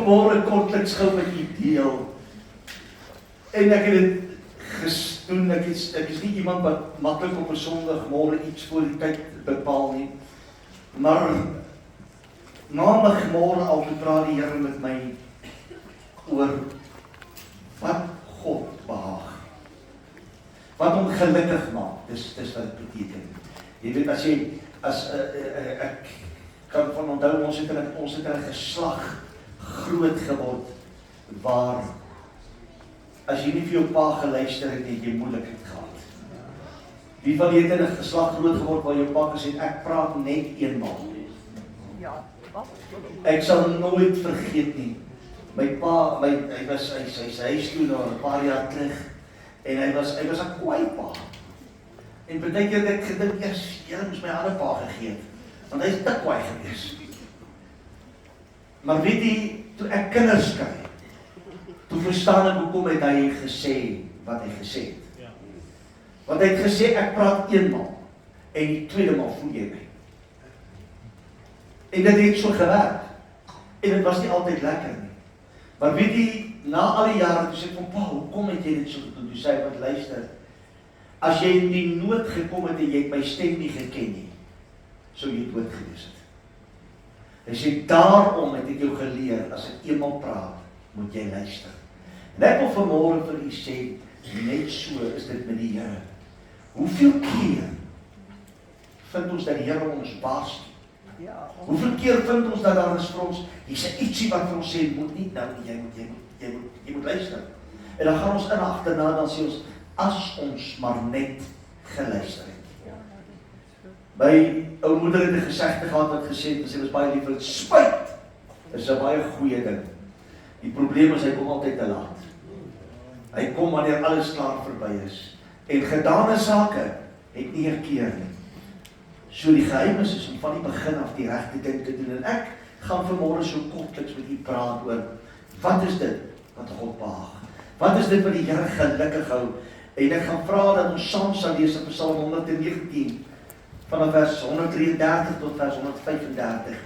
vanmorgen kortliks gou met u deel. En ek het dit gedoen, ek is nie iemand wat maklik op 'n Sondagmôre iets voor die tyd bepaal nie. Maar Maandagmôre al praat die Here met my oor wat God behaag. Wat hom gelukkig maak, dis wat dit beteken. Jy weet, ek kan van onthou, ons het in 'n geslag groot geword, waar, as jy nie vir jou pa geluister het, het jy moeilikheid gehad. Wie van jy het in 'n geslag groot geword, waar jou pa gesê, ek praat net eenmaal. Ek sal nooit vergeet nie, my pa, hy sy huis toe na 'n paar jaar terug, en hy was 'n kwaai pa. En partykeer het ek gedink, Here moes my ander pa gegee het, want hy is te kwaai gewees. Maar weet jy, toe ek kinders kry, toe verstaan ek hoekom het hy gesê wat hy gesê het. Want hy het gesê, ek praat eenmaal, en die tweede maal voel jy my. En dit het so gewerk, en dit was nie altyd lekker nie. Maar weet jy, na al die jare, toe sê ek van, pa, hoekom het jy dit so gedoen? Toe sê hy, wat luister, as jy in die nood gekom het, en jy het my stem nie geken nie, sou jy dood gewees het. Hy sê, daarom het ek jou geleer, as ek eenmaal praat, moet jy luister. En ek wil vanmôre vir u sê, net so is dit met die Here. Hoeveel keer vind ons dat die Here ons baas? Hoeveel keer vind ons dat daar is vir ons, hier's ietsie wat vir ons sê, moet nie nou, jy moet luister. En dan gaan ons in agterna, dan sê ons, as ons maar net geluister het. My ou moeder het 'n gesegde gehad wat gesê het, sy was baie lief vir dit, spyt is 'n baie goeie ding. Die probleem is, hy kom altyd te laat. Hy kom wanneer alles klaar verby is. En gedane sake het nie herkeer nie. So die geheim is om van die begin af die regte ding te doen. En ek gaan vanmôre so kortliks met u praat oor, wat is dit wat God behaag? Wat is dit wat die Here gelukkig hou? En ek gaan vra dat ons saam sal lees in Psalm 119, vanaf vers 133 tot vers 135.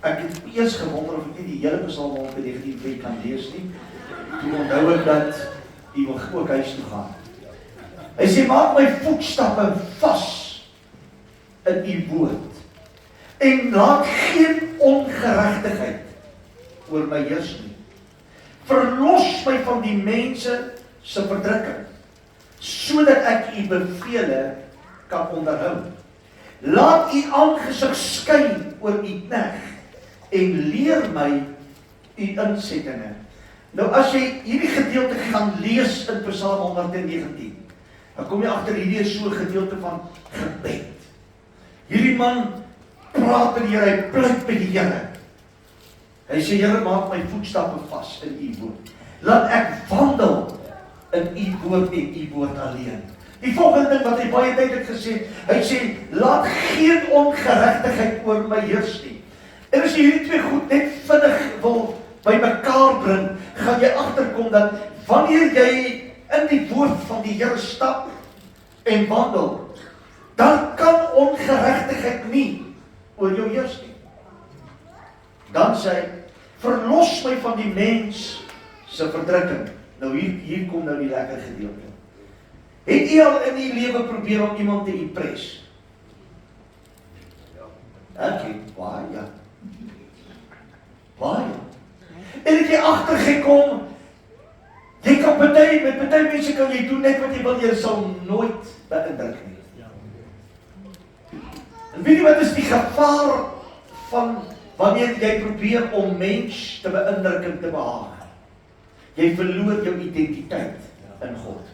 Ek het eers gewonder of ek nie die hele Psalm 119 kan lees nie. Toe onthou ek dat u wil ook huis toe gaan. Hy sê, maak my voetstappe vas in u woord, en laat geen ongeregtigheid oor my heers nie. Verlos my van die mense se verdrukking, sodat ek u bevele kan onderhou. Laat u aangesig skyn oor u knegg, en leer my u insettinge. Nou as jy hierdie gedeelte gaan lees in Psalm 119, dan kom jy agter, hierdie is so 'n gedeelte van gebed. Hierdie man praat met die Here, hy pleit met die Here. Hy sê, Here, maak my voetstappe vas in u woord. Laat ek wandel in u woord en u woord alleen. Die volgende ding wat hy baie duidelik gesê het, hy sê, laat geen ongeregtigheid oor my heers nie. En as jy hierdie twee goed net vinnig wil by mekaar bring, gaan jy agterkom dat wanneer jy in die woord van die Here stap en wandel, dan kan ongeregtigheid nie oor jou heers nie. Dan sê hy, verlos my van die mens se verdrukking. Nou hier kom nou die lekker gedeelte. Het jy al in die lewe probeer om iemand te impress? Okay, baie. En het jy agtergekom, jy kan met party mense kan jy doen net wat jy wil, jy sal nooit beïndruk nie. En weet jy wat is die gevaar van wanneer jy probeer om mens te beïndruk en te behaag? Jy verloor jou identiteit in God.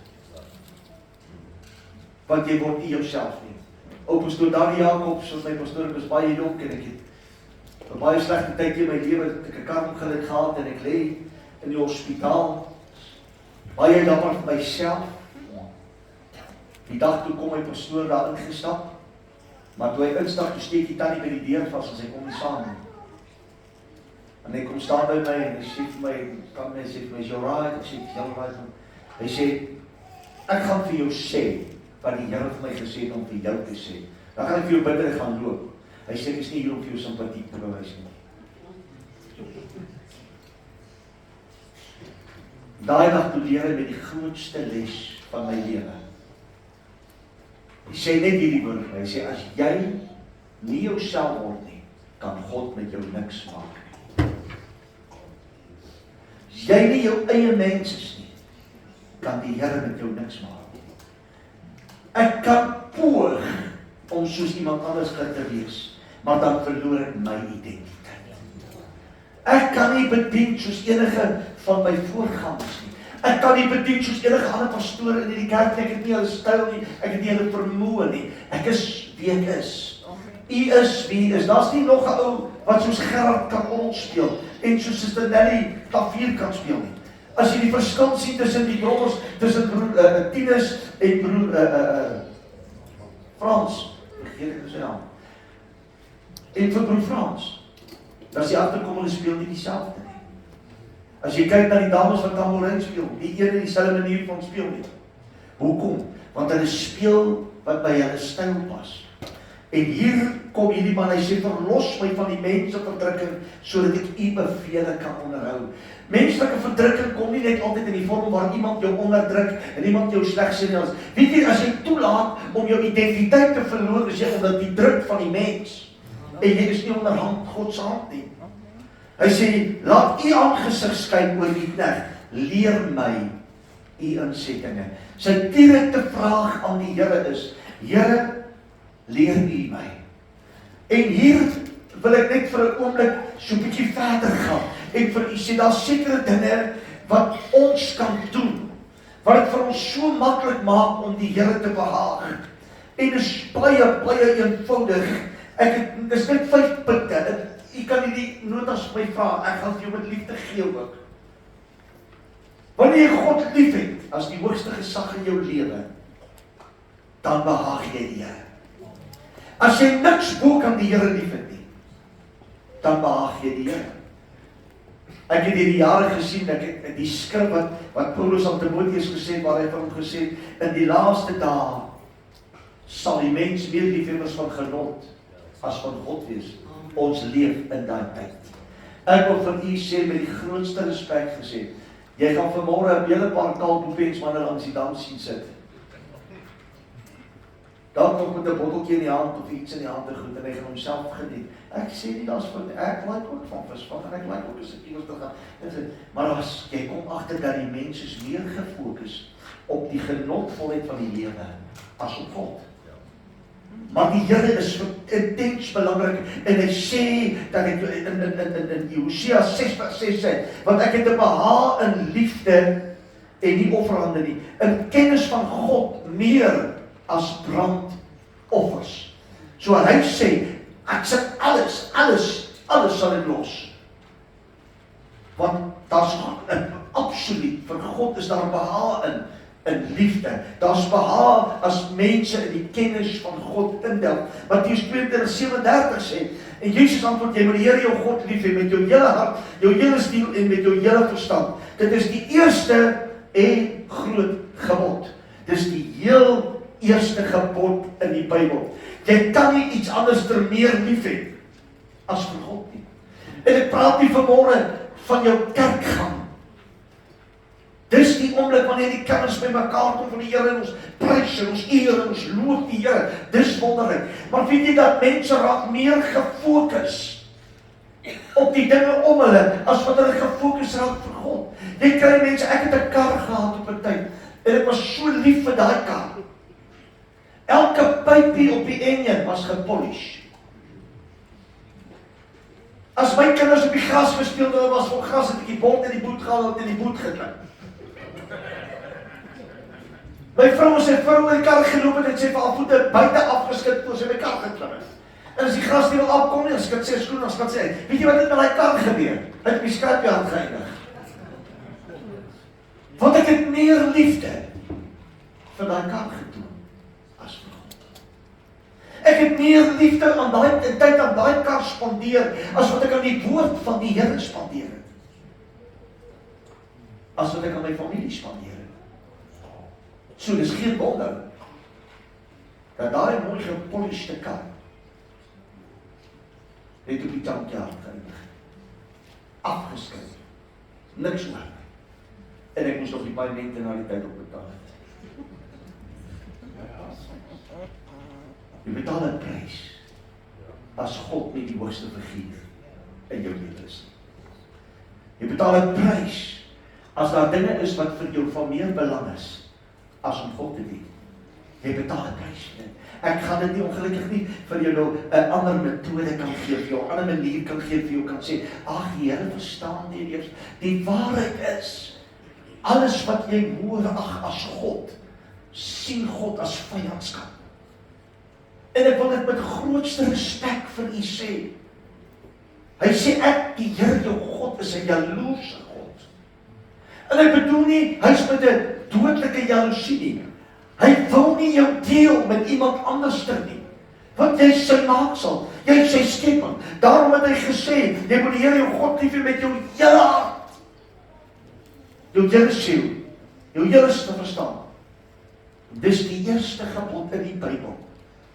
Want jy word nie jouself nie. Ou pastoor Dani Jacobs, soos my pastoor, ek was baie jonk en ek het 'n baie slegte tyd in my lewe, ek 'n karongeluk gehad en ek lê in die hospitaal. Baie jammer vir myself. Die dag toe kom my pastoor daar ingestap, maar toe hy instap, toe steek die tannie by die deur vas en sy kom nie saam nie. En hy kom staan by my en hy sê vir my, is you right? Ek sê, ja, right. Hy sê, ek gaan vir jou sê wat die Here vir my gesê het om vir jou te sê. Dan gaan ek vir jou bid en gaan loop. Hy sê, ek is nie hier om vir jou simpatie te bewys nie. Daai dag toe leer hy met die grootste les van my lewe. Hy sê net hierdie woord, hy sê, as jy nie jouself word nie, kan God met jou niks maak nie. As jy nie jou eie mens is nie, kan die Here met jou niks maak nie. Ek kan poog om soos iemand anders te wees, maar dan verloor ek my identiteit. Ek kan nie bedien soos enige van my voorgangers nie. Ek kan nie bedien soos enige ander pastoor in die kerk nie. Ek het nie hulle styl nie, ek het nie hulle vermoë nie. Ek is wie ek is. U is wie u is. Daar's nie nog 'n ou wat soos Gerard kan speel en soos Suster Nelly klavier kan speel nie. As jy die verskil sien tussen die broers, tussen broer Tinus en broer Frans, vergeet ek sy naam. En vir broer Frans, as jy agterkom, hulle speel nie dieselfde nie. As jy kyk na die dames wat tambourijn speel, die een en dieselfde manier van speel nie. Hoekom? Want hulle speel wat by hulle styl pas. En hier kom hierdie man, hy sê, verlos my van die mense verdrukking, sodat ek u bevele kan onderhou. Menslike verdrukking kom nie net altyd in die vorm waar iemand jou onderdruk en iemand jou sleg sien as. Weet jy, as jy toelaat om jou identiteit te verloor, is jy onder die druk van die mens. En jy is nie onder God se hand nie. Hy sê, laat u aangesig skyn oor die knegt, leer my u insettinge. Sy direkte vraag aan die Here is, Here, leer u my. En hier wil ek net vir 'n oomblik so 'n bietjie verder gaan en vir u sê, daar's sekere dinge wat ons kan doen, wat dit vir ons so maklik maak om die Here te behaag. En dit is baie eenvoudig. Dis net 5 punte. U kan hierdie notas vir my vra, ek gaan vir jou met liefde gee ook. Wanneer jy God lief het, as die hoogste gesag in jou lewe, dan behaag jy die Here. As jy niks bo kan die Here lief het nie, dan behaag jy die Here. Ek het hierdie jare gesien, ek het die skrif wat Paulus aan Timoteus gesê, waar hy vir hom gesê, in die laaste dae sal die mens meer liefhebbers van genot as van God wees. Ons leef in daai tyd. Ek wil vir u sê met die grootste respek gesê, jy gaan vanmôre 'n hele paar kaalboepens manne langs die dam sien sit. Dalk nog met 'n botteltjie in die hand of iets in die hand te goed en hy gaan homself geniet. Ek sê nie daar's van ek like ook van visvang en ek like ook as ek iewers te gaan. Maar as jy kom agter dat die mens is meer gefokus op die genotvolheid van die lewe as op God. Maar die Here is intens belangrik en hy sê dat ek in Hosea 6:6 sê, want ek het 'n behaag in liefde en nie offerande nie, in kennis van God meer as brandoffers. So hy sê, ek sit alles sal ek los. Want daar's absoluut, vir God is daar behaag in liefde. Daar's behaag as mense in die kennis van God indel. Matteus 22:37 sê, en Jesus antwoord, jy moet die Here jou God lief hê met jou hele hart, jou hele siel en met jou hele verstand. Dit is die eerste en groot gebod. Dis die heel eerste gebod in die Bybel. Jy kan nie iets anders ter meer lief hê as vir God nie. En ek praat nie vanmôre van jou kerk gaan. Dis die oomblik wanneer die kinders bymekaar kom van die Here en ons prys en ons eer en ons loof die Here. Dis wonderlik. Maar weet jy dat mense raak meer gefokus op die dinge om hulle as wat hulle gefokus raak vir God. Jy kry mense, ek het 'n kar gehad op 'n tyd en ek was so lief vir daai kar. Elke pypie op die enjin was gepolish. As my kinders op die gras gespeel, hulle was vol gras, het ek die bord in die boet gehaal en in die boet geklim. My vrou sê, vrou in die kar geloop en het sê vir haar voete buite afgeskit voor sy my kar geklim het. En as die gras nie wil afkom nie, as ek sê skoen, as ek sê, weet jy wat het met die kar gebeur? Hy het my skrapjaard geëindig. Want ek het meer liefde vir die kar gedoen. Ek het meer liefde aan daai tyd aan daai kar spandeer as wat ek aan die woord van die Here spandeer het. As wat ek aan my familie spandeer het. So dis geen wonder dat daai mooi gepolishte kar het op die junkyard geëindig. Afgeskryf. Niks oor. En ek moes nog die paaiement na die tyd opbetaal het. Jy betaal 'n prys as God nie die hoogste figuur in jou lewe is. Jy betaal 'n prys as daar dinge is wat vir jou van meer belang is as om God te dien. Jy betaal 'n prys. Ek gaan dit nie ongelukkig nie vir jou nou 'n ander metode kan gee, vir jou 'n ander manier kan gee, vir jou kan sê, ag die Here verstaan nie eers. Die waarheid is, alles wat jy hoor ag as God, sien God as vyandskap. En ek wil dit met grootste respek vir u sê. Hy sê ek, die Here jou God, is 'n jaloerse God. En hy bedoel nie, hy's met 'n dodelike jaloesie nie. Hy wil nie jou deel met iemand anders nie. Want jy is sy maaksel, jy is sy skepping. Daarom het hy gesê, jy moet die Here jou God lief hê met jou hele hart, jou hele siel, jou hele verstand. Dis die eerste gebod in die Bybel,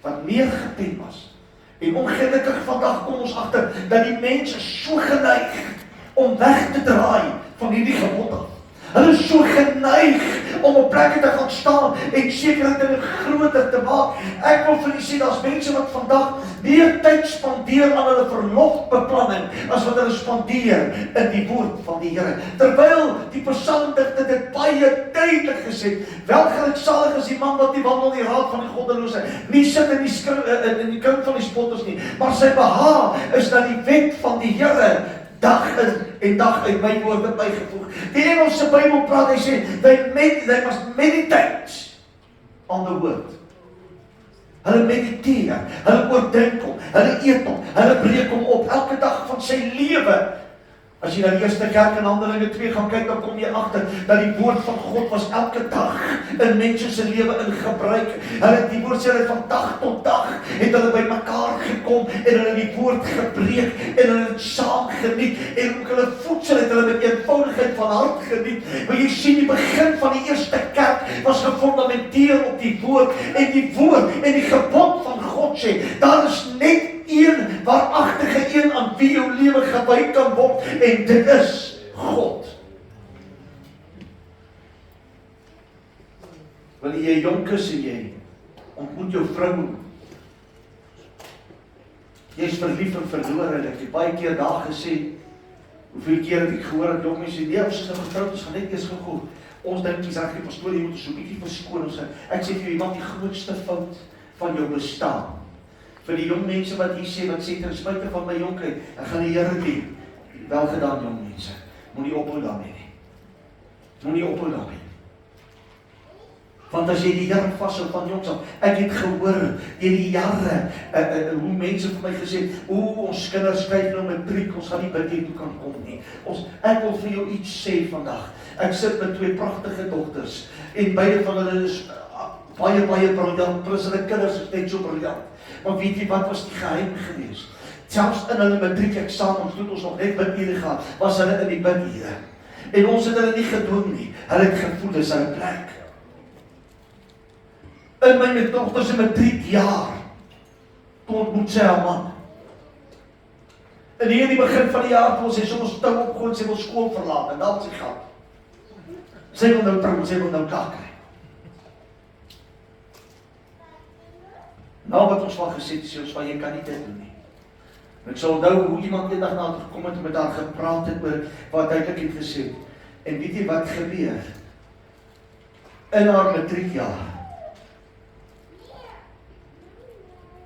wat meer gepen was. En ongelukkig vandag kom ons agter, dat die mense so geneig om weg te draai van hierdie gebod af. Hulle is so geneig om op plekke te gaan staan en sekere dinge groter te maak. Ek wil vir julle sê, daar's mense wat vandag meer tyd spandeer aan hulle verlofbeplanning as wat hulle spandeer in die woord van die Here. Terwyl die psalmdigter dit baie duidelik gesê het, welgeluksalig is die man wat nie wandel in die raad van die goddelose, nie sit in die kring van die spotters nie, maar sy behaag is na die wet van die Here. Dag in en dag uit, my woord het bygevoeg. Die Engelse Bybel praat, hy sê, they must meditate on the word. Hulle mediteer, hulle oordink hom, hulle eet hom, hulle breek hom op, elke dag van sy lewe. As jy na die eerste kerk in Handelinge 2 gaan kyk, dan kom jy agter dat die woord van God was elke dag in mense se lewe in gebruik. Hulle die woord sê hulle van dag tot dag het hulle by mekaar gekom en hulle die woord gebreek en hulle het saam geniet en ook hulle voedsel het hulle met eenvoudigheid van hart geniet. Maar jy sien die begin van die eerste kerk was gefondamenteer op die woord en die gebod van God sê, daar is net een waaragtige een aan wie jou lewe gewy kan word en dit is God. Wanneer jy jonk is en jy ontmoet jou vrou, jy is verlief en verloor en ek het baie keer daar gesê, hoeveel keer het ek gehoor dat jong mense, nee, ons is nou getrouwd, ons gaan net eers gegoed. Ons dink die sê, pastoor, jy moet ons so bietjie verskoon. Ek sê vir jou, iemand die grootste fout van jou bestaan. Vir die jong mense wat hier sê, wat sê, ten spyte van my jonkheid, ek gaan die Here dien. Wel gedaan, jong mense. Moenie ophou daarmee nie. Moenie ophou daarmee. Want as jy die Here vashou van jongs af, ek het gehoor deur die jare hoe mense vir my gesê, ons kinders skryf nou matriek, ons gaan nie bid hier toe kan kom nie. Ek wil vir jou iets sê vandag. Ek sit met 2 pragtige dogters en beide van hulle is baie briljant, plus hulle kinders is net so briljant. Maar weet jy wat was die geheim geweest? Selfs in hulle matriekeksamens, toe ons nog net bidure gehad, was hulle in die bidure. En ons het hulle nie gedwing nie. Hulle het gevoel dis hulle plek. In my dogter se matriekjaar, toe ontmoet sy haar man. En hier in die begin van die jaar, toe sy soms tou opgooi, sy wil skool verlaat, en dan sy gaan. Sy wil nou trou, sy wil nou klaar kry. Nou wat ons van gesê het, sê ons van, jy kan nie dit doen nie. En ek sal onthou hoe iemand eendag na haar gekom het, met haar gepraat het oor wat duidelik het gesê. En weet jy wat gebeur? In haar matriekjaar.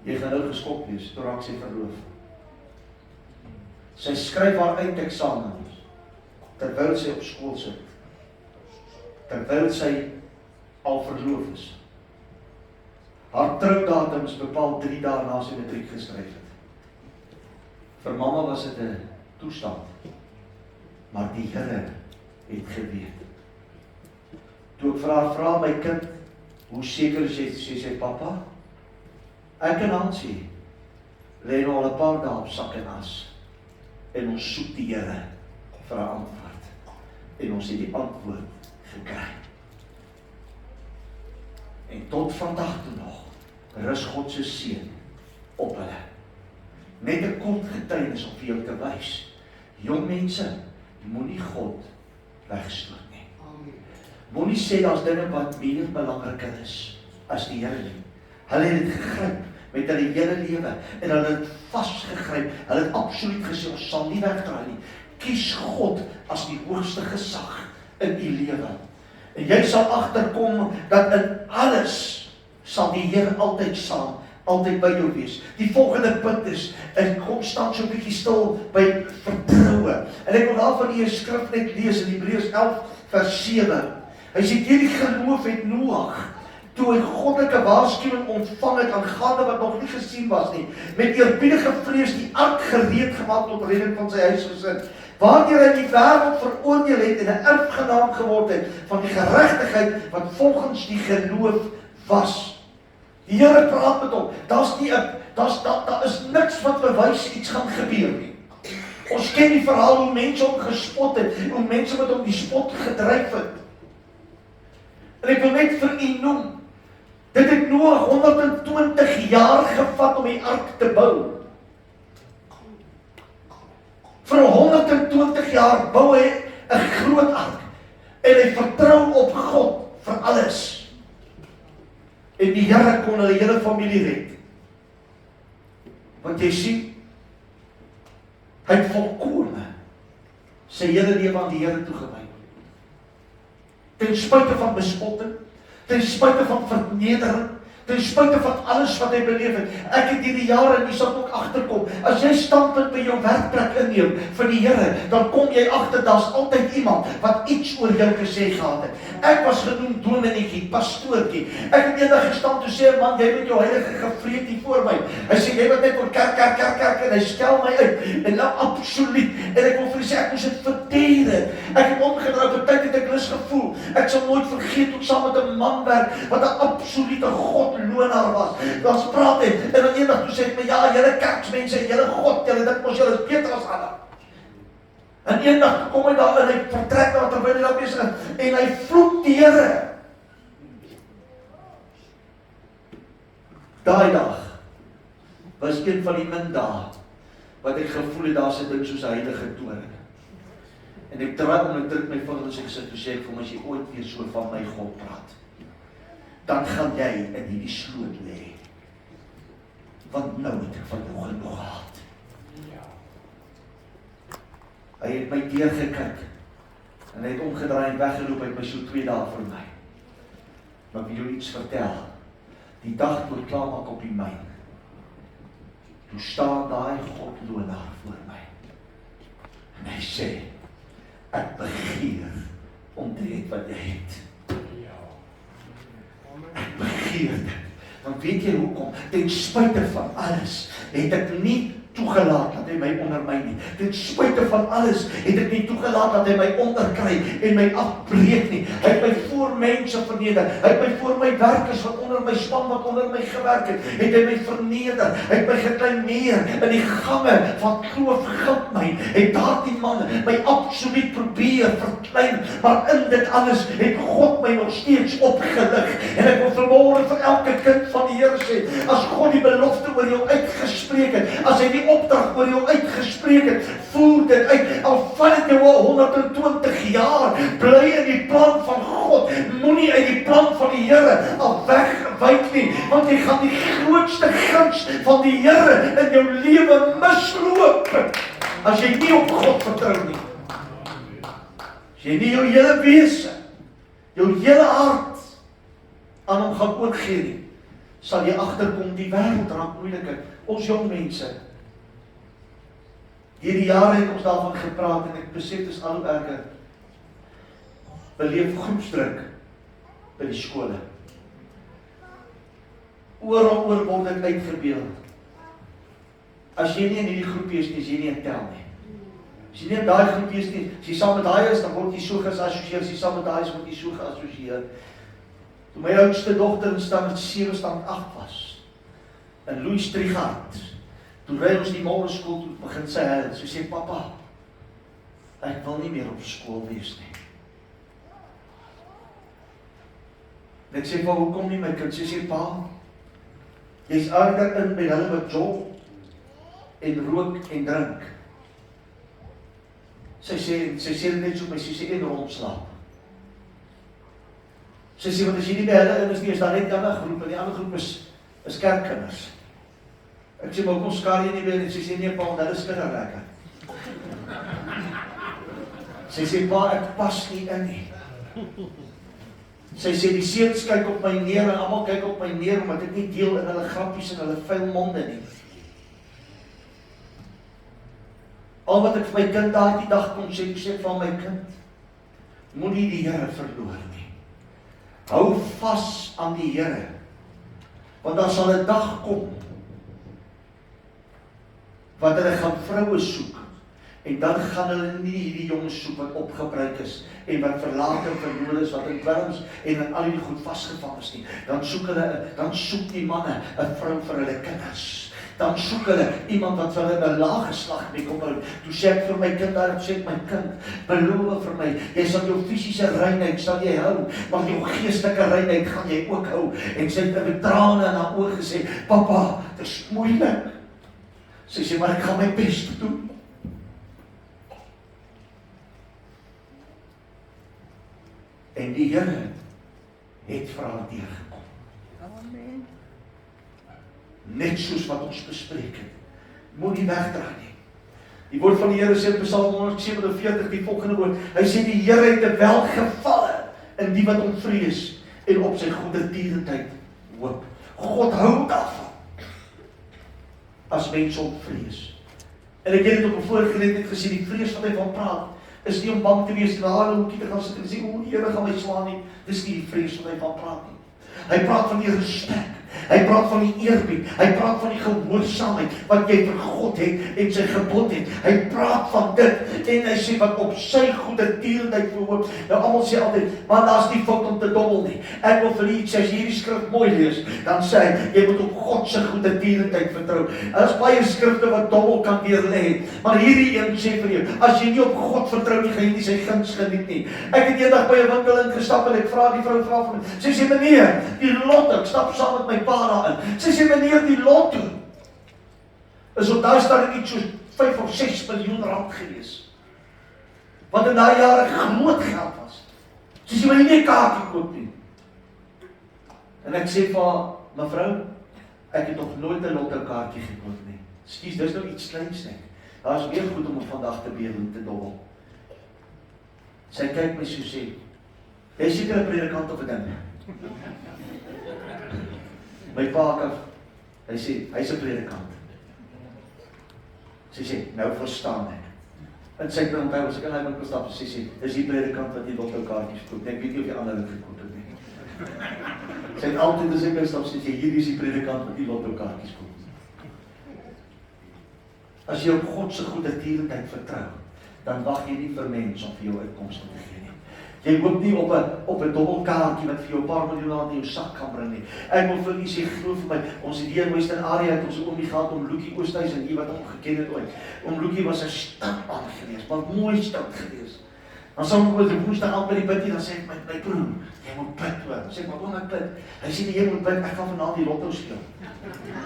Jy gaan nou geskok wees, toe raak sy verloof. Sy skryf haar eindeksamen, terwyl sy op skool sit. Terwyl sy al verloof is. Haar troudatum is bepaal 3 dae na sy matriek geskryf het. Vir mamma was dit 'n toestand, maar die Here het geweet. Toe ek vra my kind, hoe seker is jy, sê sy pappa? Ek en Hansie lê nou al 'n paar dae op sak en as en ons soek die Here vir 'n antwoord en ons het die antwoord gekry. En tot vandag toe nog rus God se seën op hulle. Net 'n kort getuienis om vir jou te wys. Jong mense, moenie God wegstoot nie. Moenie sê daar's dinge wat meer belangriker is as die Here nie. Hulle het dit gegryp met hulle hele lewe en hulle het vasgegryp. Hulle het absoluut gesê, ons sal nie wegdraai nie. Kies God as die hoogste gesag in u lewe. En jy sal agterkom dat in alles sal die Here altyd saam, altyd by jou wees. Die volgende punt is, ek kom staan so 'n bietjie stil by vertroue. En ek wil daarvan hier 'n skrif net lees in Hebreërs 11 vers 7. Hy sê, hierdie geloof het Noag, toe hy goddelike waarskuwing ontvang het aangaande wat nog nie gesien was nie, met eerbiedige vrees die ark gereed gemaak tot redding van sy huisgesin, waardeur hy die wêreld veroordeel het en 'n erfgenaam geword het van die geregtigheid wat volgens die geloof was. Die Here praat met hom. Daar is niks wat bewys iets gaan gebeur nie. Ons ken die verhaal hoe mense hom gespot het, hoe mense met hom die spot gedryf het. En ek wil net vir u noem, dit het Noag 120 jaar gevat om die ark te bou. Vir 120 jaar bou hy 'n groot ark en hy vertrou op God vir alles. En die Here kon hulle hele familie red. Want jy sien, hy het volkome sy hele lewe aan die Here toegewy. Ten spyte van bespotting, ten spyte van vernedering, ten spyte van alles wat hy beleef het. Ek het hierdie jare, en jy sal ook agterkom, as jy standpunt by jou werkplek inneem vir die Here, dan kom jy agter, daar's altyd iemand wat iets oor jou gesê gehad het. Ek was genoem dominetjie, pastoortjie. Ek het eendag gestaan toe sê, man, jy met jou heilige gevreed hier voor my. Hy sê, jy wat net oor kerk, en hy skel my uit. En nou absoluut, en ek wil vir sê, ek moes dit verdedig. Ek het omgedraai, op tyd het ek lus gevoel. Ek sal nooit vergeet hoe ek saam met 'n man werk, wat 'n absolute godlonaar was. Ons praat het, en dan eendag toe sê ek my, ja, julle kerksmense, julle God, julle dit mos julle is beter as ander. En eendag kom hy daar en hy vertrek daar terwyl hy daar besig is, en hy vloek die Here. Daai dag was een van die min dae wat ek gevoel het daar's 'n ding soos 'n heilige toorn. En ek draai om en druk my vingers en ek sit toe sê ek vir hom, as jy ooit weer so van my God praat, dan gaan jy in hierdie sloot lê. Want nou het ek van jou genoeg gehad. Hy het my deurgekyk en hy het omgedraai en weggeloop, hy het my so 2 dae vir my. Maar ek wil jou iets vertel. Die dag toe ek klaar maak op die myn, toe staan daai godlonaar voor my. En hy sê, ek begeer om te hê wat jy het. Ek begeer dit. Want weet jy hoekom? Ten spyte van alles het ek nie toegelaat dat hy my ondermyn nie. Ten spyte van alles het ek nie toegelaat dat hy my onderkry en my afbreek nie. Hy het my voor mense verneder. Hy het my voor my werkers wat onder my span wat onder my gewerk het hy my verneder. Hy het my gekleineer in die gange van Kloof Goudmyn. Het daardie man my absoluut probeer verklein, maar in dit alles het God my nog steeds opgelig. En ek wil vanmôre vir elke kind van die Here sê, as God die belofte oor jou uitgespreek het, as hy die opdrag oor jou uitgespreek het, voer dit uit. Al vat dit jou al 120 jaar, bly in die plan van God. Moenie uit die plan van die Here al wegwyk nie, want jy gaan die grootste guns van die Here in jou lewe misloop as jy nie op God vertrou nie. As jy nie jou hele wese, jou hele hart aan hom gaan oorgee nie, sal jy agterkom die wêreld raak moeiliker. Ons jong mense, hierdie jare het ons daarvan gepraat en ek besef dit is al hoe erger. Beleef groepsdruk by die skole. Oral oor word dit uitgebeeld. As jy nie in hierdie groepie is nie, is jy nie in tel nie. As jy nie in daai groepie is nie, as jy saam met daai is, dan word jy so geassosieer, as jy saam met daai is, word jy so geassosieer. Toe my oudste dogter in stand 7, stand 8 was, in Louis Trichardt, toe ry ons die môre skool toe, begin sy huil, so sê, papa, ek wil nie meer op skool wees nie. En ek sê, pa, hoekom nie my kind? Sy sê, pa, jy is aardig in by hulle wat jol, en rook en drink. Sy sê dit net so, maar sy sê, en rondslaap. Sy sê, want as jy nie by hulle in is nie, is daar net die ander groep, en die ander groep is kerkkinders. Ek sê, maar kom skaar jy nie by, en sy sê, nee pa, want hulle is kinderlekker. Sy sê, pa, ek pas nie in nie. Sy sê, die seuns kyk op my neer, en almal kyk op my neer, omdat ek nie deel in hulle grappies en hulle vuil monde nie. Al wat ek vir my kind daar die dag kom sê, ek sê van my kind, moenie die Here verloor nie. Hou vas aan die Here, want daar sal 'n dag kom, wat hulle gaan vroue soek, en dan gaan hulle nie hierdie jongens soek wat opgebruik is, en wat verlaat en verloor is, wat in dwelms en in al die goed vasgevang is nie. Dan soek die manne 'n vrou vir hulle kinders. Dan soek hulle iemand wat vir hulle 'n lae geslag mee kom hou. Toe sê ek vir my kind, daar sê ek my kind, beloof vir my, jy sal jou fisiese reinheid sal jy hou, maar jou geestelike reinheid gaan jy ook hou. En sy het met trane in haar oë gesê, papa, dit is moeilik. Sy sê, maar ek gaan my bes doen. En die Here het vir haar deurgekom. Amen. Net soos wat ons bespreek het. Moenie wegdraai nie. Die woord van die Here sê in Psalm 147 die volgende woord. Hy sê die Here het welgevalle in die wat hom vrees en op sy goedertierenheid hoop. God hou daarvan as mense hom vrees. En ek het dit op 'n vorige geleentheid gesê, die vrees wat hy van praat, is nie om bang te wees, daar 'n hoekie te gaan sit en sê, o, die Here gaan my slaan nie. Dis nie die vrees wat hy van praat nie. Hy praat van die respek, hy praat van die eerbied, hy praat van die gehoorsaamheid wat jy vir God het en sy gebod het. Hy praat van dit en hy sê wat op sy goedertierenheid verhoop. Nou almal sê altyd, maar daar's nie fout om te dobbel nie. Ek wil vir u sê as jy hierdie skrif mooi lees, dan sê hy jy moet op God se goedertierenheid vertrou. Daar's baie skrifte wat dobbel kan deurlê, maar hierdie een sê vir jou, as jy nie op God vertrou nie, gaan jy nie sy guns geniet nie. Ek het eendag by 'n winkel ingestap en ek vra die vrou van my, sy sê meneer, die lotto, ek stap saam met my pa daarin. Sy sê meneer, die lotto is op daai stadium iets soos 5 of 6 miljoen rand gewees. Wat in daai jare groot geld was. Sy sê maar nie 'n kaartjie koop nie. En ek sê vir haar, mevrou, ek het nog nooit 'n lotto kaartjie gekoop nie. Skus, dis nou iets kleins net. Daar is weer goed om vandag te bedel en te dobbel. Sy kyk my so sê, jy seker 'n predikant of 'n ding. My pa, hy sê, hy's 'n predikant. Sy sê, nou verstaan ek. En sy bring by ons, ek kan hy met stap, sy sê, dis die predikant wat die lotto kaartjies koop. Ek weet nie of die ander het gekoop het nie. Sy het altyd as ek stap, sy sê, hierdie is die predikant wat die lotto kaartjies koop. As jy op God se goedertierenheid vertrou, dan wag jy nie vir mense om vir jou uitkomste te gee nie. Jy hoop nie op 'n dobbelkaartjie wat vir jou 'n paar miljoen rand in jou sak kan bring nie. Ek wil vir u sê, glo vir my, ons het hier in Western Area het ons oomie gehad om Loekie Oosthuizen, wat hom geken het ooit. Om Loekie was 'n stadman geweest, maar mooi stad geweest. Dan sal ek oor die woensdag aan by die bidjie, dan sê ek my broer, jy moet bid hoor. Dan sê ek, maar kom ek bid. Hy sê jy moet bid, ek gaan vanaand die lotto speel.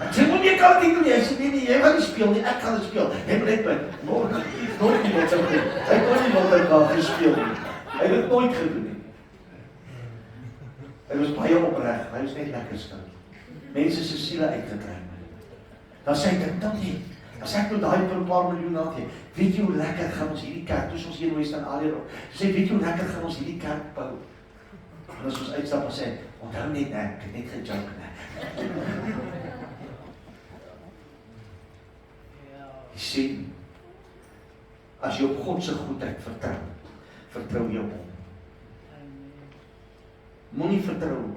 Ek sê moenie kaartjie doen nie. Hy sê nee, jy gaan nie speel nie, ek gaan dit speel. Jy moet net bid. Nooit nie lotto doen. Hy het nooit die lotto kaart gespeel nie. Hy het dit nooit gedoen nie. Hy was baie opreg, hy was net lekker stil. Mense se siele uitgetrek. Dan sê ek dan nie, as ek nou daai vir 'n paar miljoen rand gee, weet jy hoe lekker gaan ons hierdie kerk, toe ons hier in Western Area, sê weet jy hoe lekker gaan ons hierdie kerk bou. En as ons uitstap en sê, onthou net ek het net gejoke nie. Jy sien, as jy op God se goedheid vertrou jy op hom. Moenie vertrou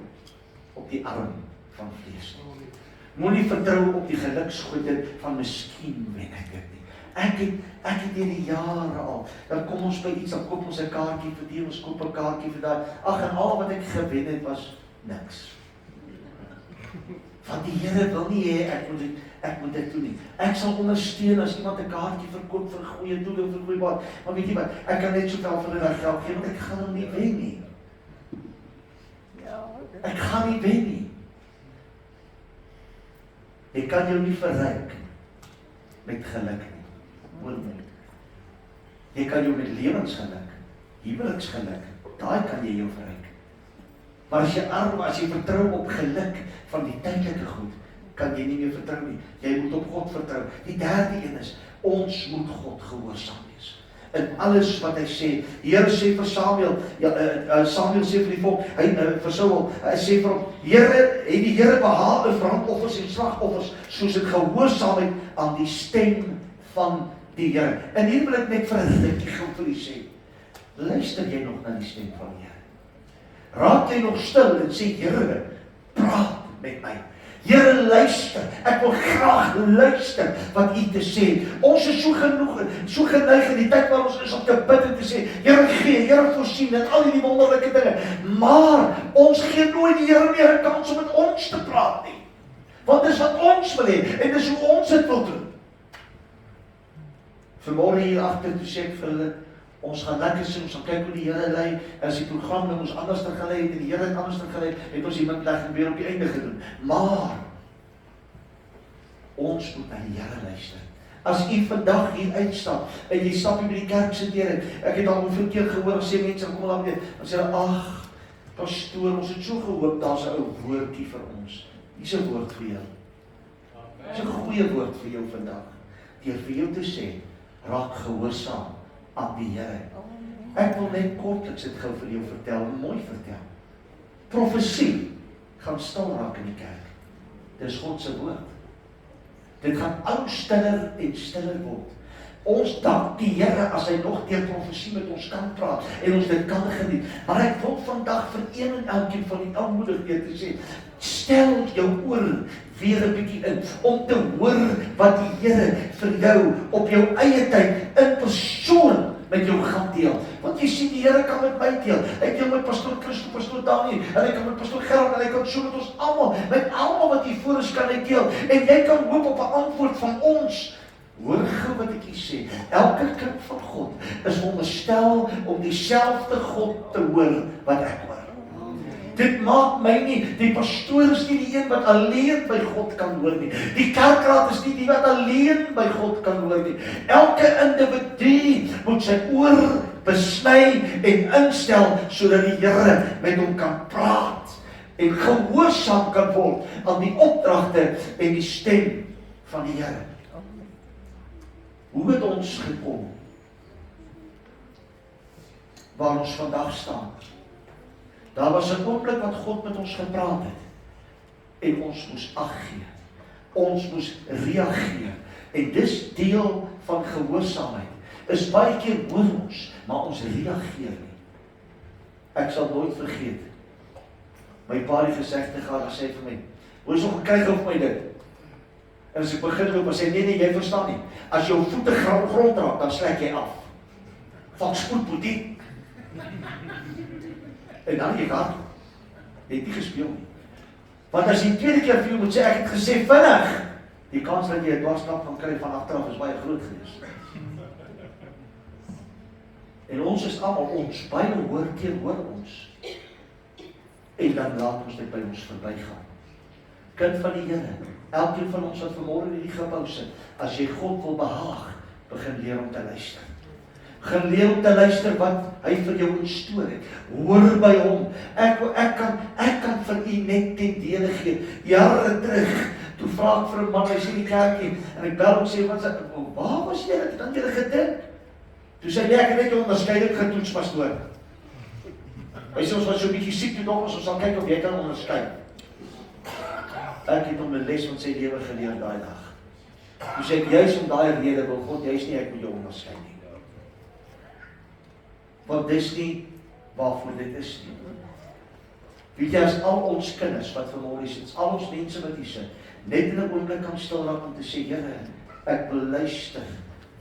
op die arm van vlees nie. Moenie vertrou op die geluksgoedheid van miskien wen ek dit nie. Ek het deur die jare al, dan kom ons by iets, dan koop ons 'n kaartjie vir die, ons koop 'n kaartjie vir daai. Ag, en al wat ek gewen het was niks. Want die Here wil nie hê ek moet dit doen nie. Ek sal ondersteun as iemand 'n kaartjie verkoop vir goeie doele, vir goeie baat. Maar weet jy wat, ek kan net soveel vir hulle geld gee, want ek gaan hom nie wen nie. Ek gaan nie wen nie. Jy kan jou nie verryk met geluk nie. Hoor my. Jy kan jou met lewensgeluk, huweliksgeluk, daai kan jy jou verryk. Maar as jy arm, as jy vertrou op geluk van die tydelike goed, kan jy nie meer vertrou nie. Jy moet op God vertrou. Die derde een is, ons moet God gehoorsaam wees. In alles wat hy sê. Die Here sê vir Samuel, Samuel sê vir die volk, vir Saul, hy sê vir hom, het die Here behaag in brandoffers en slagoffers, soos dit gehoorsaamheid aan die stem van die Here. En hier wil ek net vir 'n rukkie gou vir u sê, luister jy nog na die stem van die Here? Raak jy nog stil en sê, Here, praat met my. Here, luister, ek wil graag luister wat u te sê. Ons is so geneig in die tyd waar ons is om te bid en te sê, Here gee, Here voorsien en al die wonderlike dinge. Maar ons gee nooit die Here meer 'n kans om met ons te praat nie. Want dis wat ons wil hê en dis hoe ons dit wil doen. Vanmôre hier agter toe sê ek vir hulle, ons gaan lekker sien, ons gaan kyk hoe die Here lei, as die program nou ons anders gelei het, en die Here het anders gelei, het ons die middag weer op die einde gedoen. Maar, ons moet na die Here luister. As u vandag hier uitstap, en jy stap hier by die kerk se deur, ek het al hoeveel keer gehoor, sê mense, kom al weer, en sê, ag, pastoor, ons het so gehoop, daar's 'n ou woordjie vir ons. Hier's 'n woord vir jou. Dis 'n goeie woord vir jou vandag. Deur vir jou te sê, raak gehoorsaam aan die Here. Ek wil net kortliks dit gou vir jou vertel, mooi vertel. Profesie gaan stil raak in die kerk. Dis God se woord. Dit gaan al stiller en stiller word. Ons dank die Here as hy nog deur profesie met ons kan praat en ons dit kan geniet. Maar ek wil vandag vir een en elkeen van die aanmoedig weer te sê, stel jou oor weer 'n bietjie in om te hoor wat die Here vir jou op jou eie tyd in persoon met jou gaan deel. Want jy sien, die Here kan met my deel. Hy deel met pastoor Christo, pastoor Daniel, en hy kan met pastoor Gerard, en hy kan so met ons almal, met almal wat hier voor is kan hy deel. En jy kan hoop op 'n antwoord van ons. Hoor gou wat ek hier sê. Elke kind van God is veronderstel om dieselfde God te hoor wat ek hoor. Dit maak my nie, die pastoor is nie die een wat alleen by God kan hoor nie. Die kerkraad is nie die wat alleen by God kan hoor nie. Elke individu moet sy oor besny en instel, sodat die Here met hom kan praat en gehoorsaam kan word aan die opdragte en die stem van die Here. Hoe het ons gekom waar ons vandag staan? Daar was 'n oomblik wat God met ons gepraat het en ons moes ag gee. Ons moes reageer. En dis deel van gehoorsaamheid. Is baie keer hoor ons, maar ons reageer nie. Ek sal nooit vergeet. My pa het gesegde gehad, hy sê vir my, "Hoe is nog gekyk op my dit?" En as ek begin loop, sê nee, jy verstaan nie. As jou voete grond raak, dan slyk jy af. Van spoed moet die. En dan jy gaan. Jy het nie gespeel nie. Want as jy die tweede keer vir jou moet sê, ek het gesê vinnig, die kans dat jy 'n dwarsklap gaan kry van agteraf is baie groot geweest. En ons is almal ons, baie hoor ons. En dan laat ons dit by ons verbygaan. Kind van die Here, elkeen van ons wat vanmôre in hierdie gebou sit, as jy God wil behaag, begin leer om te luister. Begin leer om te luister wat hy vir jou instoor het. Hoor by hom. Ek kan vir u net ten dele gee. Jare terug, toe vra ek vir 'n man, hy sê die kerkie, en ek bel hom sê, waar was jy? Ek het julle gedink. Toe sê ek het net jou onderskeiding getoets, pastoor. Hy sê ons was so 'n bietjie siek toe nog, ons sal kyk of jy kan onderskei. Ek het hom 'n les van sy lewe geleer daai dag. Toe sê ek, juis om daai rede wil God, juis nie ek moet jou onderskei nie. Want dis nie waarvoor dit is nie. Weet jy, as al ons kinders wat vanmôre sit, al ons mense wat hier sit, net in 'n oomblik kan stil raak om te sê, Here, ek wil luister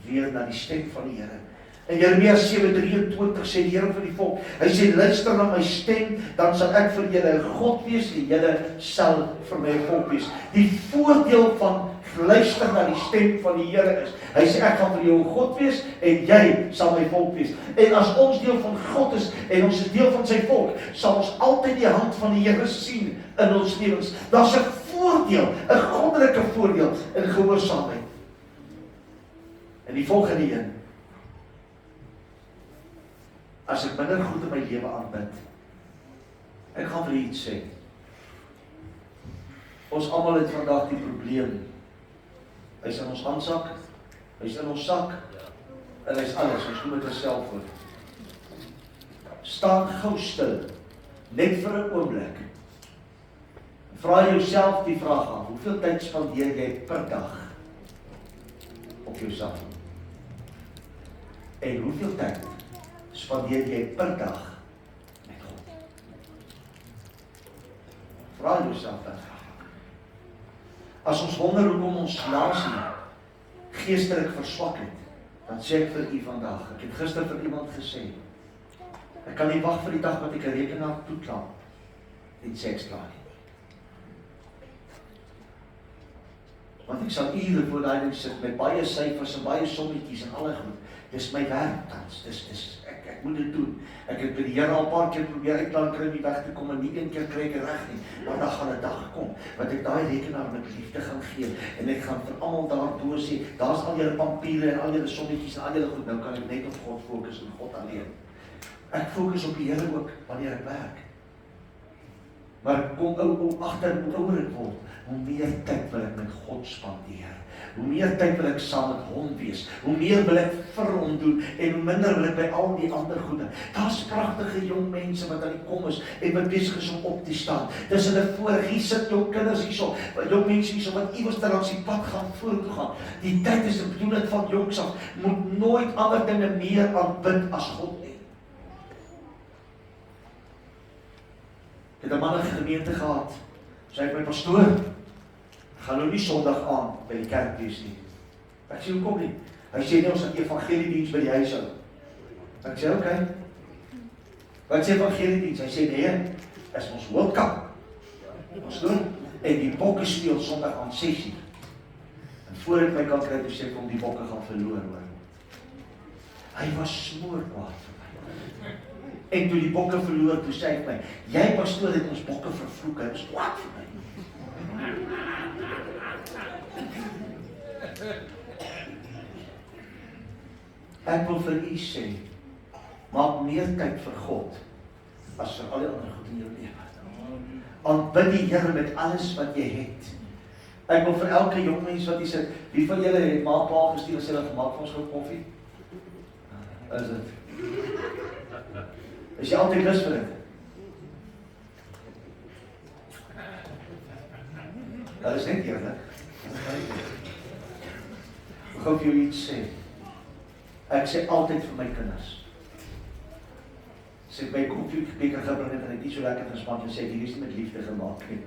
weer na die stem van die Here. In Jeremia 7:23 sê die Here vir die volk, hy sê, luister na my stem, dan sal ek vir julle 'n God wees, en julle sal vir my 'n volk wees. Die voordeel van luister na die stem van die Here is, hy sê, ek gaan vir jou 'n God wees, en jy sal my volk wees. En as ons deel van God is, en ons is deel van sy volk, sal ons altyd die hand van die Here sien in ons lewens. Daar's 'n voordeel, 'n goddelike voordeel in gehoorsaamheid. En die volgende een, as ek minder goed in my lewe aanbid, Ek gaan vir u iets sê. Ons almal het vandag die probleem. Hy is in ons handsak, hy is in ons sak, en hy is alles, ons noem dit 'n selfoon. Staan gou stil, net vir 'n oomblik. Vra jouself die vraag af, hoeveel tyd spandeer jy per dag op jou selfoon? En hoeveel tyd spandeer jy per dag met God? Vra jouself dat vraag. As ons wonder hoekom ons nasie geestelik verswak het, dan sê ek vir u vandag, ek het gister vir iemand gesê, ek kan nie wag vir die dag wat ek 'n rekenaar toeklaap en seks klaar nie. Want ek sal ure voor daai ding sit met baie syfers en baie sommetjies en alle goed. Dis my werk tans. Ek moet dit doen. Ek het by die Here al 'n paar keer probeer uitplan kry om die weg te kom en nie een keer kry ek reg nie. Maar dan gaan 'n dag kom wat ek daai rekenaar met liefde gaan gee en ek gaan vir almal daarbo sê, daar's al julle papiere en al julle sommetjies en al julle goed. Nou kan ek net op God fokus en God alleen. Ek fokus op die Here ook wanneer ek werk. Maar ek kom agter hoe ouer ek word, hoe meer tyd wil ek met God spandeer. Hoe meer tyd wil ek saam met hom wees. Hoe meer wil ek vir hom doen en hoe minder wil ek by al die ander goede. Daar's pragtige jong mense wat aan die kom is en wat besig is om op te staan. Dis hulle voorreg. Hier sit jong kinders hierso, jong mense hierso wat iewers langs die pad gaan vorentoe gaan. Die tyd is die bedoeling van jongs af, moet nooit ander dinge meer aanbid as God nie. Ek het 'n man in die gemeente gehad. Sy het my pastoor, gaan nou nie Sondag aan by die kerk wees nie. Ek sê, hoekom nie? Hy sê nie, ons het evangeliediens by die huis hou. Ek sê, oké. Wat sê evangeliediens? Hy sê, nee, is ons World Cup. Ons doen, en die bokke speel Sondag aan 6:00. En voor ek my kan kry, toe sê ek om die bokke gaan verloor, hoor. Hy was smoorkwaad vir my. En toe die bokke verloor, toe sê hy my, jy pastoor het ons bokke vervloek, hy was kwaad vir my. Ek wil vir u sê, maak meer tyd vir God as vir al die ander goed in jou lewe. Aanbid die Here met alles wat jy het. Ek wil vir elke jong mens wat hier sit, wie van julle het ma pa gestuur as hulle gemaak vir ons gou koffie? Is dit? Is jy altyd lus vir dit? Dat is net eerlik. Ek gaan vir jou iets sê. Ek sê altyd vir my kinders. As ek my koffiebeker gebring het en ek nie so lekker gesmaak en sê ek hierdie is nie met liefde gemaak nie.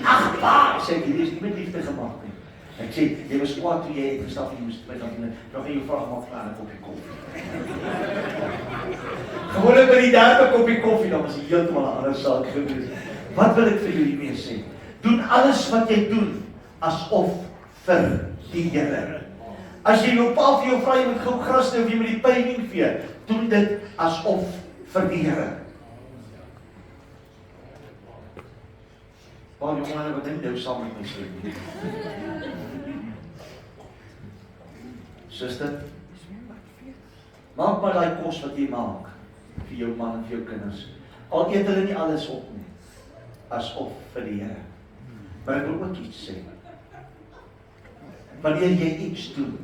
Ag pa, sê ek hierdie is nie met liefde gemaak nie. Ek sê, jy was kwaad toe jy het gestap en jy moest my dan nog in jou vraag maak klaar een koppie koffie. Gewoonlik by die derde koppie koffie, dan was die heeltemal 'n ander saak gewees. Wat wil ek vir julle mee sê? Doen alles wat jy doen, asof vir die Here. As jy jou pa vir jou vra, jy moet gou gras sny of jy moet die peining vee, doen dit asof vir die Here. Paar jonge wat dink nou saam met my sê. Suster, maak maar daai kos wat jy maak vir jou man en vir jou kinders. Al eet hulle nie alles op nie, asof vir die Here. Maar ek wil ook iets sê. Wanneer jy iets doen,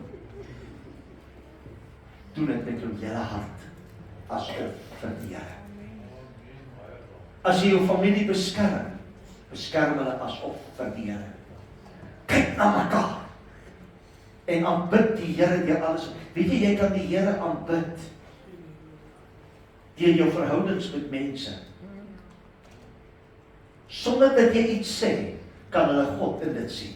doen dit met jou hele hart, asof vir die Here. As jy jou familie beskerm, beskerm hulle asof vir die Here. Kyk na mekaar en aanbid die Here deur alles. Weet jy kan die Here aanbid deur jou verhoudings met mense. Sonder dat jy iets sê, kan hulle God in dit sien.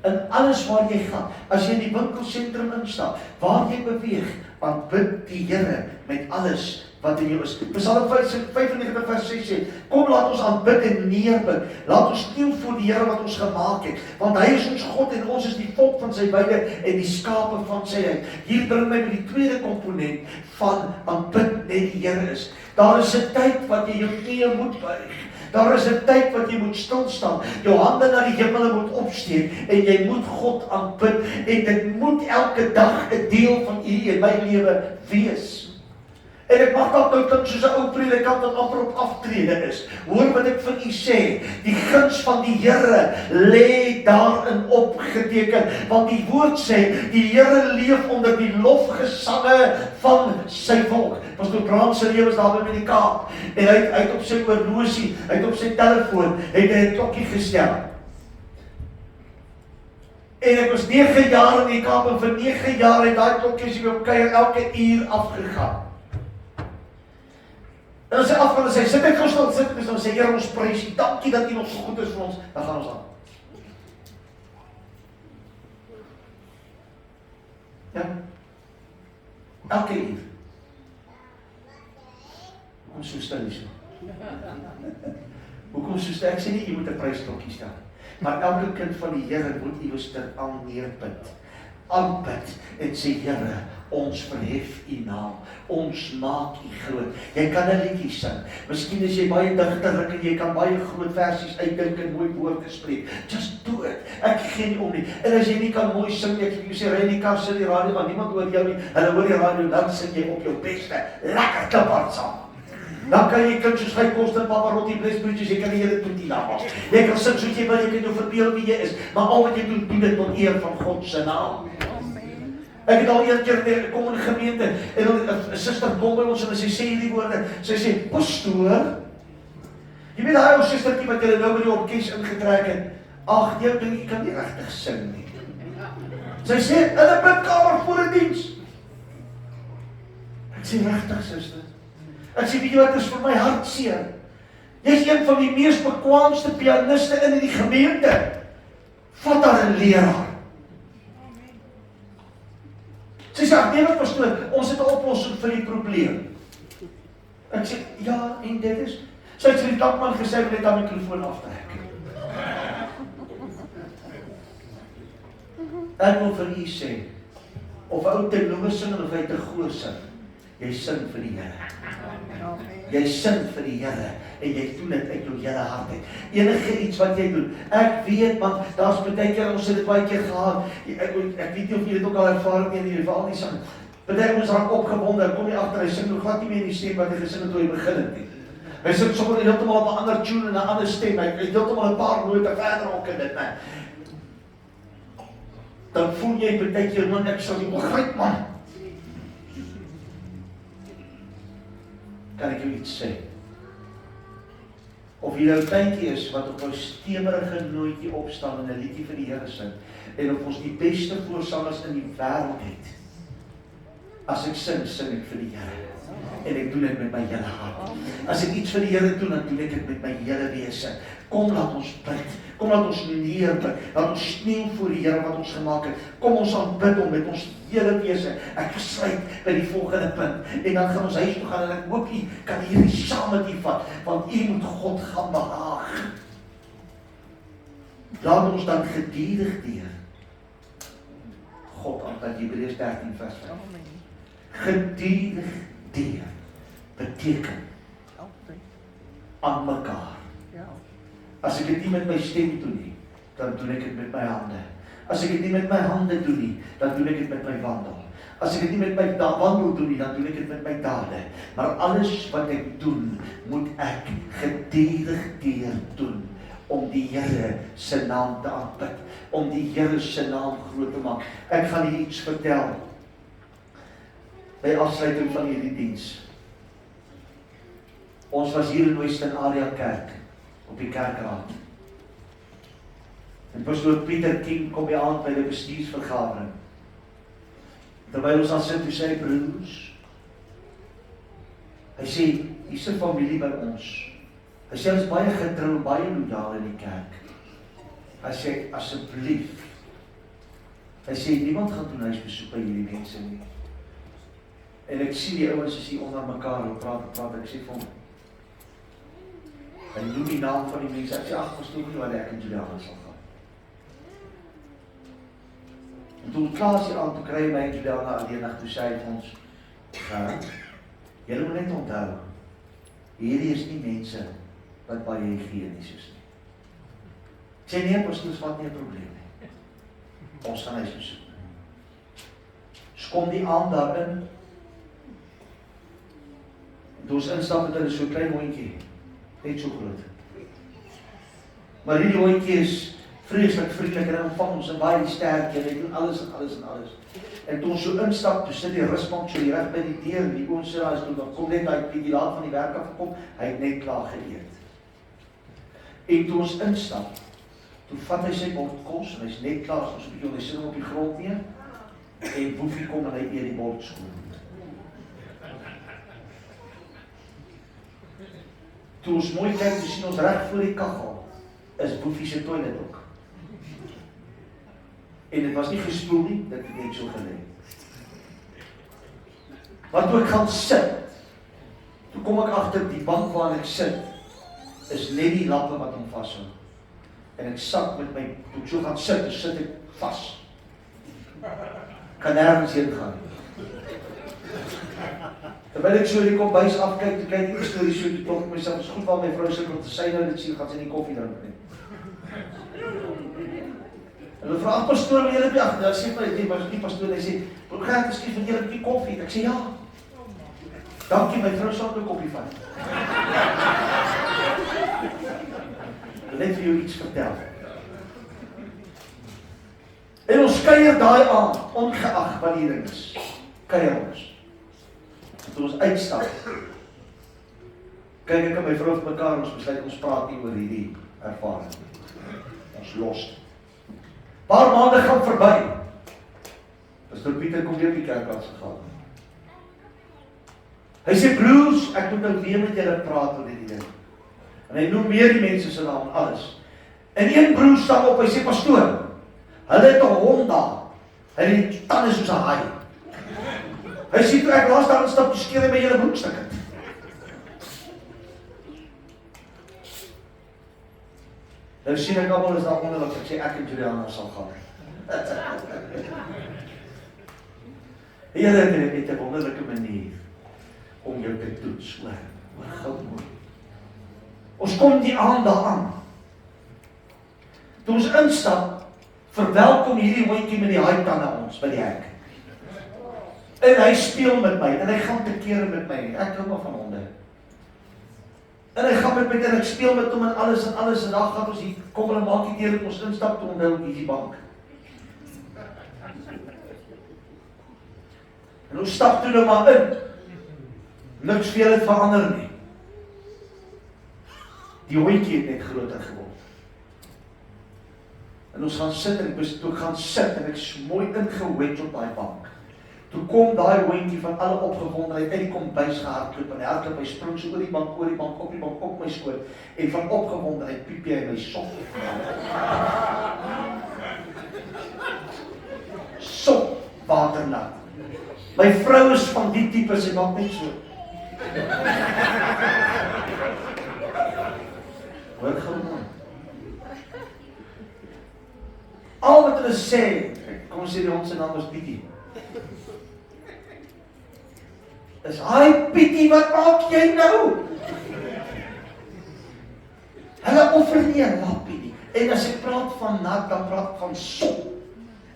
In alles waar jy gaan, as jy in die winkelsentrum instap, waar jy beweeg, aanbid die Here met alles wat in jou is. Psalm 95 vers 6 sê, kom laat ons aanbid en neerbid, laat ons kniel voor die Here wat ons gemaak het, want hy is ons God en ons is die volk van sy weide en die skape van sy huis. Hier bring my by die tweede komponent van aanbid net die Here is. Daar is 'n tyd wat jy jou knieë moet buig. Daar is 'n tyd wat jy moet stilstaan, jou hande na die hemele moet opsteek en jy moet God aanbid en dit moet elke dag 'n deel van u en my lewe wees. En ek mag dalk nou klink soos 'n ou predikant wat amper op aftrede is. Hoor wat ek vir u sê, die guns van die Here lê daarin opgeteken, want die woord sê, die Here leef onder die lofgesange van sy volk. Pastor Bram se lewe is daar by die Kaap, en hy het op sy horlosie, hy het op sy telefoon, het hy 'n klokkie gestel. En ek was 9 jaar in die Kaap, en vir 9 jaar het daai klokkies op kuier elke uur afgegaan. En as hy afgaan, as hy sit ek gestel, sit ek en sê, Here, ons prys U, dankie dat U nog so goed is vir ons, dan gaan ons aan. Ja? Elke uur. Hoekom so stil is? Hoekom so stil? Ek sê nie, jy moet 'n prysklokkie stel. Maar elke kind van die Here moet iewers ter aan neerpunt. Aanbid en sê, Here, ons verhef U naam. Ons maak U groot. Jy kan 'n liedjie sing. Miskien is jy baie digterig en jy kan baie groot versies uitdink en mooi woorde spreek. Just do it. Ek gee nie om nie. En as jy nie kan mooi sing, ek sê ry in die kar, sit die radio, want niemand hoor jou nie. Hulle hoor die radio, dan sing jy op jou beste. Lekker klapper saam. Dan kan jy klink soos hy Koster, Pavarotti, Bless Bridges, jy kan die hele toetie daar was. Jy kan sing soos jy wil, jy kan jou verbeel wie jy is, maar al wat jy doen, doen dit tot eer van God se naam. Ek het al een keer kom in die gemeente, en 'n suster kom by ons en sy sê hierdie woorde, sy sê, pastoor, jy weet daai ou sustertjie wat julle nou by die orkes ingetrek het, ag, jy dink jy kan nie regtig sing nie. Sy sê, in 'n bidkamer voor 'n diens. Ek sê, regtig suster? Ek sê, weet jy wat is vir my hartseer? Jy's een van die mees bekwaamste pianiste in die gemeente. Vat daar 'n leraar. Sy sê, nee pastoor, ons het 'n oplossing vir die probleem. Ek sê, ja, en dit is, sy het vir die dakman gesê, wil net haar mikrofoon aftrek. Ek wil vir u sê, of ou tenor sing of hy te goeie sing, jy sing vir die Here. Jy sing vir die Here, en jy doen dit uit jou hele hart uit. Enige iets wat jy doen, ek weet, want daar's baie keer, ons het dit baie keer gehad, ek weet nie of jy dit ook al ervaar nie, in die geval nie sang, baie ons raak opgewonde, kom jy agter, hy sing nog glad nie meer in die stem wat hy gesing het toe hy begin het nie. Hy sing sommer heeltemal op 'n ander tune en 'n ander stem, hy het heeltemal 'n paar note verder ook in dit, nee. Dan voel jy baie keer, man, ek sal nie begryp, man. Kan ek jou iets sê? Of jy nou tydjie is wat op 'n stemerige nooitjie opstaan en 'n liedjie vir die Here sing, en of ons die beste voorsangers in die wêreld het. As ek sing, sing ek vir die Here. En ek doen dit met my hele hart. As ek iets vir die Here doen, dan doen ek dit met my hele wese. Kom laat ons bid. Kom laat ons neerbid. Laat ons kniel voor die Here wat ons gemaak het. Kom ons aanbid hom met ons hele wese. Ek besluit by die volgende punt. En dan gaan ons huis toe gaan en ek hoop u kan hierdie saam met u vat, want u moet God gaan behaag. Laat ons dan geduldig deur God aanbid. Hebreërs 13 vers 5. Geduldig deur beteken aan mekaar. As ek dit nie met my stem doen nie, dan doen ek dit met my hande. As ek dit nie met my hande doen nie, dan doen ek dit met my wandel. As ek dit nie met my wandel doen nie, dan doen ek dit met my dade. Maar alles wat ek doen, moet ek geduldig deur doen, om die Here se naam te aanbid, om die Here se naam groot te maak. Ek gaan julle iets vertel, by afsluiting van hierdie diens. Ons was hier in Western Area Kerk, op die kerkraad. En pastoor Pieter King kom by aand by die bestuursvergadering. Terwyl ons aan sit, toe sê hy, broers, hy sê, hier's 'n familie by ons. Hy sê, ons is baie getrou, baie loyaal in die kerk. Hy sê, asseblief, hy sê, niemand gaan doen huisbesoek by hierdie mense nie. En ek sien die ouens is hier onder mekaar, en praat, ek sê vir hom, hy noem die naam van die mense, ek sê, ag, pastoor nie wat ek in Juliana sal gaan. En toe klaar sy aan, toe kry my in Juliana alleenig, toe sê hy vir ons, julle moet net onthou, hierdie is nie mense wat baie hygiënies is nie. Ek sê, nee, pastoor, vat nie 'n probleem nie. Ons gaan huis besoek. Kom die aand daarin, Toe ons instap met hulle so 'n klein hondjie, net so groot. Maar hierdie hondjie is vreeslik vriendelik en hy ontvang ons en baie sterk en hy doen alles en alles en alles. En toe ons so instap, toe sit die rusbank so reg by die deur en die oom sê daar is toe, dan kom net die laat van die werk afgekom, hy het net klaar geëet. En toe ons instap, toe vat hy sy bord kos en hy's net klaar, ons 'n bietjie onder sit hom op die grond neer en Boefie kom en hy eet die bord skoon. Toe ons mooi kyk, toe sien ons reg voor die kaggel is Boefie se toilet ook. En dit was nie gespoel nie, dit het net so gelê. Maar toe ek gaan sit, toe kom ek agter die bank waar ek sit, is net die lappe wat hom vashou. En ek sak met my, toe ek so gaan sit, sit ek vas. Kan nergens heen gaan. Terwyl ek so die kombuis afkyk, toe kyk ek die storie so, toe klop ek myself, is goed waar my vrou sukkel te sy nou dit sien, gaan sy nie koffie drink nie. En hulle vraag, pastoor, wil julle by, dan sê my, nee, maar die pastoor, hy sê, program, miskien van julle 'n bietjie koffie. Ek sê, ja. Dankie, my vrou sal 'n koffie vat. Ek wil net vir jou iets vertel. En ons kuier daai aan, ongeag wat die ding is. Kuier ons. Toe ons uitstap, kyk ek en my vrou vir mekaar, ons besluit, ons praat nie oor hierdie ervaring. Ons los. Paar maande gaan verby. Pastor Pieter kom weer op die kerkplaas gegaan. Hy sê, broers, ek moet nou weer met julle praat oor hierdie ding. En hy noem weer die mense se naam, alles. En een broer staan op, hy sê, pastoor, hulle het 'n hond daar. Hy het die tande soos 'n haai. Hy sê, toe ek laas daar instap, toe skeer hy my hele broekstukke. Nou sien ek almal is daar onder, wat ek sê, ek en Juliana sal gaan. Here het 'n wonderlike manier om jou te toets, hoor gou mooi. Ons kom die aand daaraan. Toe ons instap, verwelkom hierdie hondjie met die haaitande ons by die hek. En hy speel met my, en hy gaan te kere met my, ek hou maar van honde. En hy gaan met my, en ek speel met hom en alles, en dan gaan ons hier, kom hulle maak die deur, ons instap, toe onthou ek die bank. En ons stap toe nou maar in, niks veel het verander nie. Die hondjie het net groter geword. En ons gaan sit, en ek gaan sit, en ek is mooi ingewedge op die bank. Toe kom daai hondjie van alle opgewondenheid uit die kombuis gehardloop en hardloop, hy spring so oor die bank, op my skoot, en van opgewondenheid piep hy my sok. Sok, waternat. My vrou is van die tipe, sy maak net so. Hoor gou man. Al wat hulle sê, kom ons sê die hond se naam is Pietie. Is hy Pietie, wat maak jy nou? Hulle offer nie 'n lappie nie. En as ek praat van nat, dan praat ek van sop,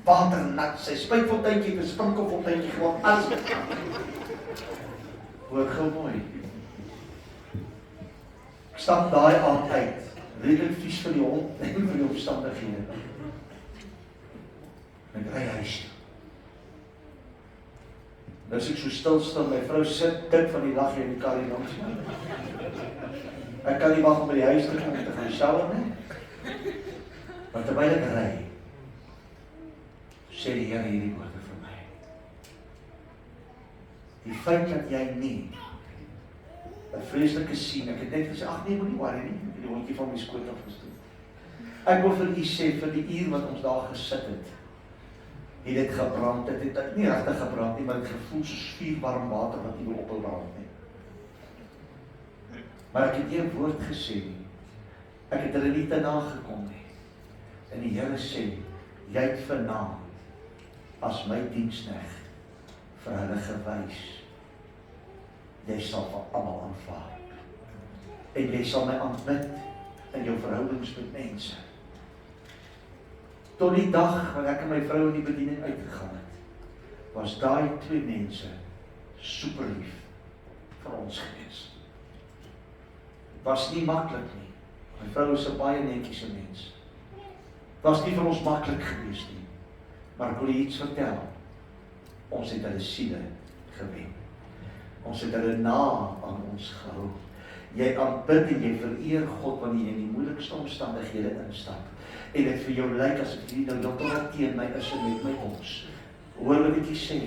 waternat, sy spuitfonteintjie, 'n sprinkelfonteintjie, gewoon alles. Hoor gou mooi. Ek stap daai aand uit, redelijk vies vir die hond, en vir die omstandighede. En ek ry huis toe. Nou is ek so stil, my vrou sit dik van die lag hier in die kar hier langs my. Ek kan nie wag om by die huis te gaan, te gaan shower nie. Maar terwyl ek ry, sê die Here hierdie woorde vir my. Die feit dat jy nie 'n vreeslike sien, ek het net gesê, ag nee, moenie worry nie, ek het die hondjie van my skoot afgestoot. Ek wil vir u sê, vir die uur wat ons daar gesit het dit gebrand, het nie regtig gebrand nie, maar het gevoel soos vuurwarm water wat nie wil ophou brand nie. Maar ek het een woord gesê nie, ek het hulle nie te nagekom nie. En die Here sê, jy het vanaand as my diensknegt vir hulle gewys, jy sal vir almal aanvaar. En jy sal my aanbid in jou verhoudings met mense. Tot die dag wat ek en my vrou in die bediening uitgegaan het, was daai twee mense super lief vir ons gewees. Het was nie maklik nie. My vrou is 'n baie netjiese mens. Het was nie vir ons maklik gewees nie. Maar ek wil iets vertel. Ons het hulle siele gewen. Ons het hulle na aan ons gehou. Jy aanbid en jy vereer God wanneer jy in die moeilikste omstandighede instap. En dit vir jou lyk asof jy nou heeltemal teen my is en met my ons. Hoor wat ek sê,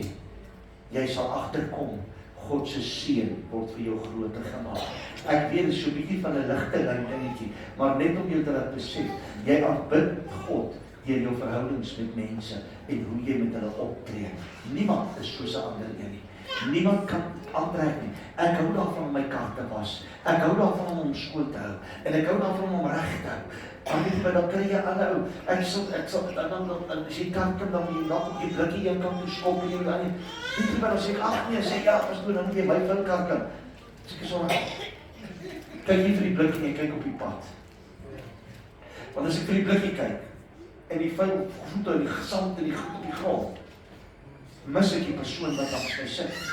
jy sal agterkom, God se seën word vir jou groter gemaak. Ek weet, dit is so 'n bietjie van 'n ligte lyn dingetjie, maar net om jou te laat besef, jy aanbid God deur jou verhoudings met mense en hoe jy met hulle optree. Niemand is soos 'n ander een nie. Niemand kan aantrek nie. Ek hou daarvan om my kar te was. Ek hou daarvan om hom skoon te hou. En ek hou daarvan om hom reg te hou. Maar weet jy, dan kry jy ander ou. Ek sal dan as jy kan dan jy laat op die blikkie een kant toe skop en jy dan nie. Weet jy, maar as ek ag nee sê ja, pastoor, dan moet jy my vinkar kan. Ek sê so. Kyk hier vir die blikkie en jy kyk op die pad. Want as ek vir die blikkie kyk en die vuil voete en die gesand en die goed op die grond, mis ek die persoon wat langs my sit.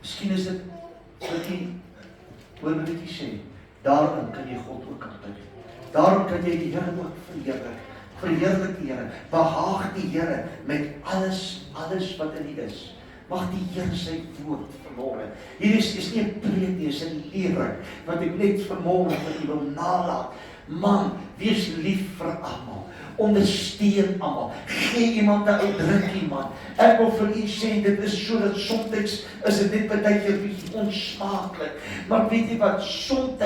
Miskien is dit blikkie, hoor wat ek sê, daarin kan jy God ook aanbid. Daarom kan jy die Here ook verheerlik. Verheerlik die Here, behaag die Here met alles wat in U is. Mag die Here sy woord vanmôre. Hier is nie 'n preek nie, is 'n leer wat ek net vanmôre vir u wil nalat. Man, wees lief vir almal. Ondersteun almal. Gee iemand 'n ou drukkie, man. Ek wil vir u sê, dit is so dat soms is dit net partykeer bietjie onsmaaklik. Maar weet jy wat, soms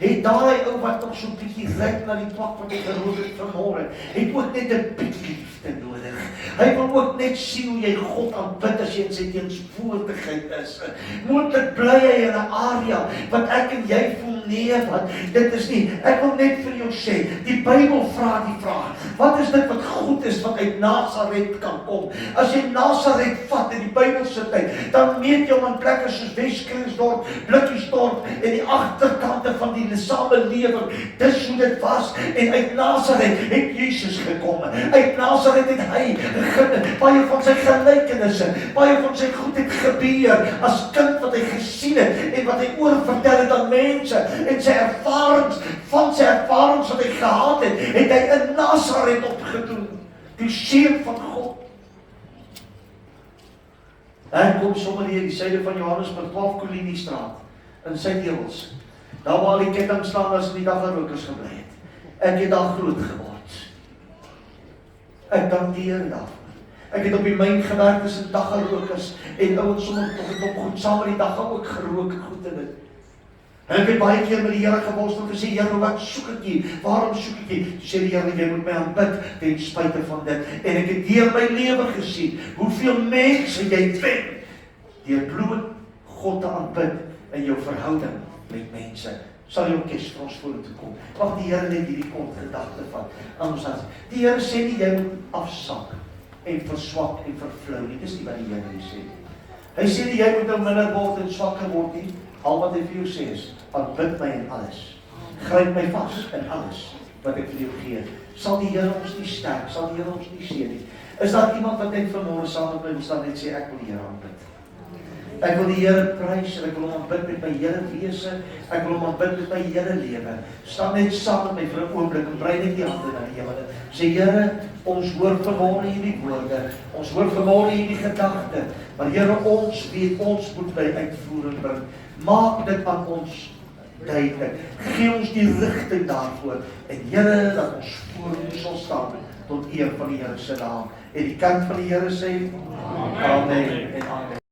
het daai ou wat nog so 'n bietjie ryk na die plek wat hy geroep het vanmôre, het ook net 'n bietjie liefde nodig. Hy wil ook net sien hoe jy God aanbid as jy in sy teenwoordigheid is. Moontlik bly hy in 'n area wat ek en jy voel nee, wat dit is nie. Ek wil net vir jou sê, die Bybel vra die vraag, wat is dit wat goed is wat uit Nasaret kan kom? As jy Nasaret vat in die Bybelse tyd, dan meet jy hom in plekke soos Weskruisdorp, Blikkiesdorp en die agterkante van die samelewing. Dis hoe dit was. En uit Nasaret het Jesus gekom. Uit Nasaret het hy baie van sy gelykenisse, baie van sy goed het gebeur as kind wat hy gesien het en wat hy oorvertel het aan mense en sy ervarings, van sy ervarings wat hy gehad het hy in Nasaret opgedoen. Die seun van God. Hy kom sommer hier die syde van Johannesburg 12 Koliniestraat in Suid-Ewels. Daar waar die kettingslangers in die daggerokers gebly het. Ek het daar groot geword. Ek dank die Here daarvoor. Ek het op die myn gewerk tussen daggerokers en ouens sommer op goed saam met die dag ook gerook en goed in dit. En ek het baie keer met die Here geworstel gesê, Here, wat soek ek hier? Waarom soek ek hier? Sê die Here, jy moet my aanbid ten spyte van dit. En ek het deur my lewe gesien hoeveel mense jy wen deur bloot God te aanbid in jou verhouding met mense. Sal jy orkes vir ons vorentoe kom. Mag die Here net hierdie kort gedagte vat. Anders as die Here sê nie jy moet afsak en verswak en vervlou nie. Dis nie wat die Here sê nie. Hy sê nie jy moet nou minder word en swakker word nie. Al wat hy vir jou sê is, aanbid my in alles. Gryp my vas in alles wat ek vir jou gee. Sal die Here ons nie sterk, sal die Here ons nie seën nie. Is daar iemand wat net vanmôre saam met my staan net sê ek wil die Here aanbid? Ek wil die Here prys en ek wil hom aanbid met my hele wese. Ek wil hom aanbid met my hele lewe. Staan net saam met my vir 'n oomblik en brei net die hande na die hemel. Sê Here, ons hoor vanmôre hierdie woorde. Ons hoor vanmôre hierdie gedagte. Maar Here, ons weet ons moet by uitvoering bring. Maak dit aan ons duidelik. Gee ons die rigting daarvoor. En Here, dat ons voor U sal staan tot eer van die Here se naam. En die kant van die Here sê amen en amen.